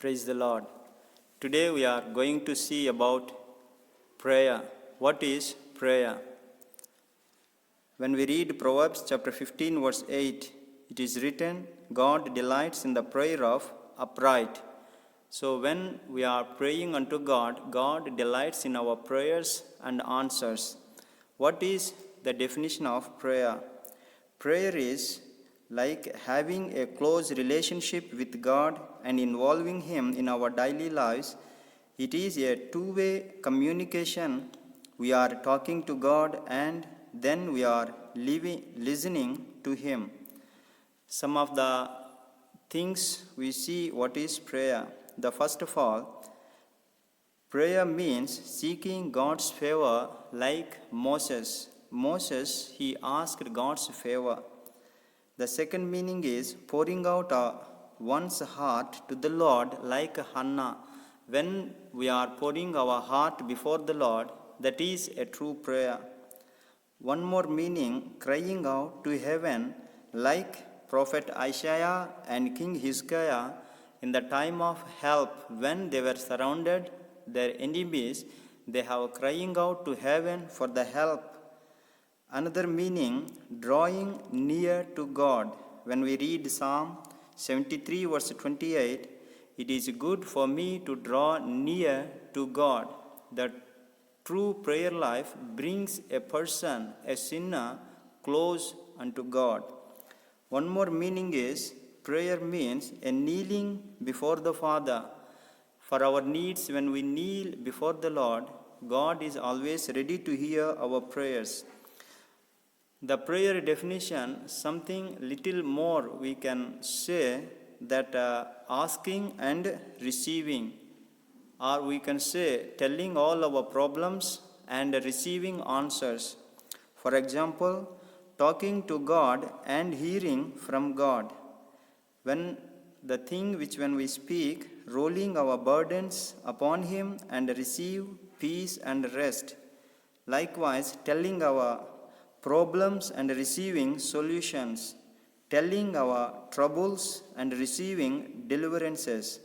Praise the Lord. Today we are going to see about prayer. What is prayer? When we read Proverbs chapter 15 verse 8, it is written, God delights in the prayer of upright. So when we are praying unto God, God delights in our prayers and answers. What is the definition of prayer? Prayer is like having a close relationship with God and involving Him in our daily lives. It is a two-way communication. We are talking to God and then we are listening to Him. Some of the things we see what is prayer. The first of all, prayer means seeking God's favor like Moses. Moses, he asked God's favor. The second meaning is pouring out one's heart to the Lord like Hannah. When we are pouring our heart before the Lord, that is a true prayer. One more meaning, crying out to heaven like Prophet Isaiah and King Hezekiah in the time of help when they were surrounded, their enemies, they have crying out to heaven for the help. Another meaning, drawing near to God. When we read Psalm 73 verse 28, it is good for me to draw near to God. The true prayer life brings a person, a sinner, close unto God. One more meaning is, prayer means a kneeling before the Father. For our needs, when we kneel before the Lord, God is always ready to hear our prayers. The prayer definition, something little more we can say that asking and receiving, or we can say telling all our problems and receiving answers. For example, talking to God and hearing from God. When the thing which when we speak, rolling our burdens upon Him and receive peace and rest. Likewise, telling our problems and receiving solutions, telling our troubles and receiving deliverances,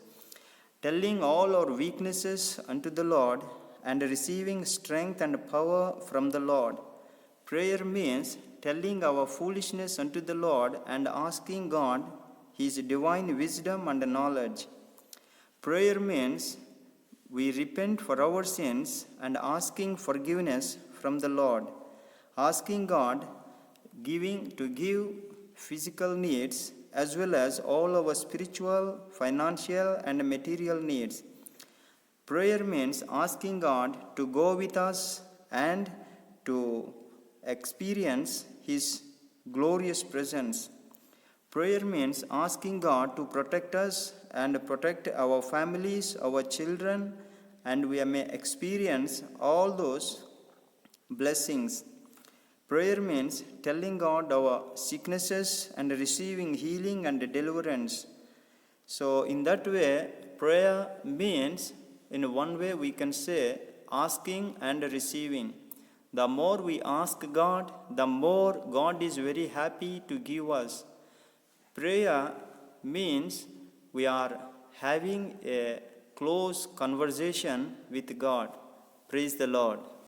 telling all our weaknesses unto the Lord and receiving strength and power from the Lord. Prayer means telling our foolishness unto the Lord and asking God His divine wisdom and knowledge. Prayer means we repent for our sins and asking forgiveness from the Lord. Asking God to give physical needs as well as all our spiritual, financial and material needs. Prayer means asking God to go with us and to experience His glorious presence. Prayer means asking God to protect us and protect our families, our children, and we may experience all those blessings. Prayer means telling God our sicknesses and receiving healing and deliverance. So in that way, prayer means, in one way we can say, asking and receiving. The more we ask God, the more God is very happy to give us. Prayer means we are having a close conversation with God. Praise the Lord.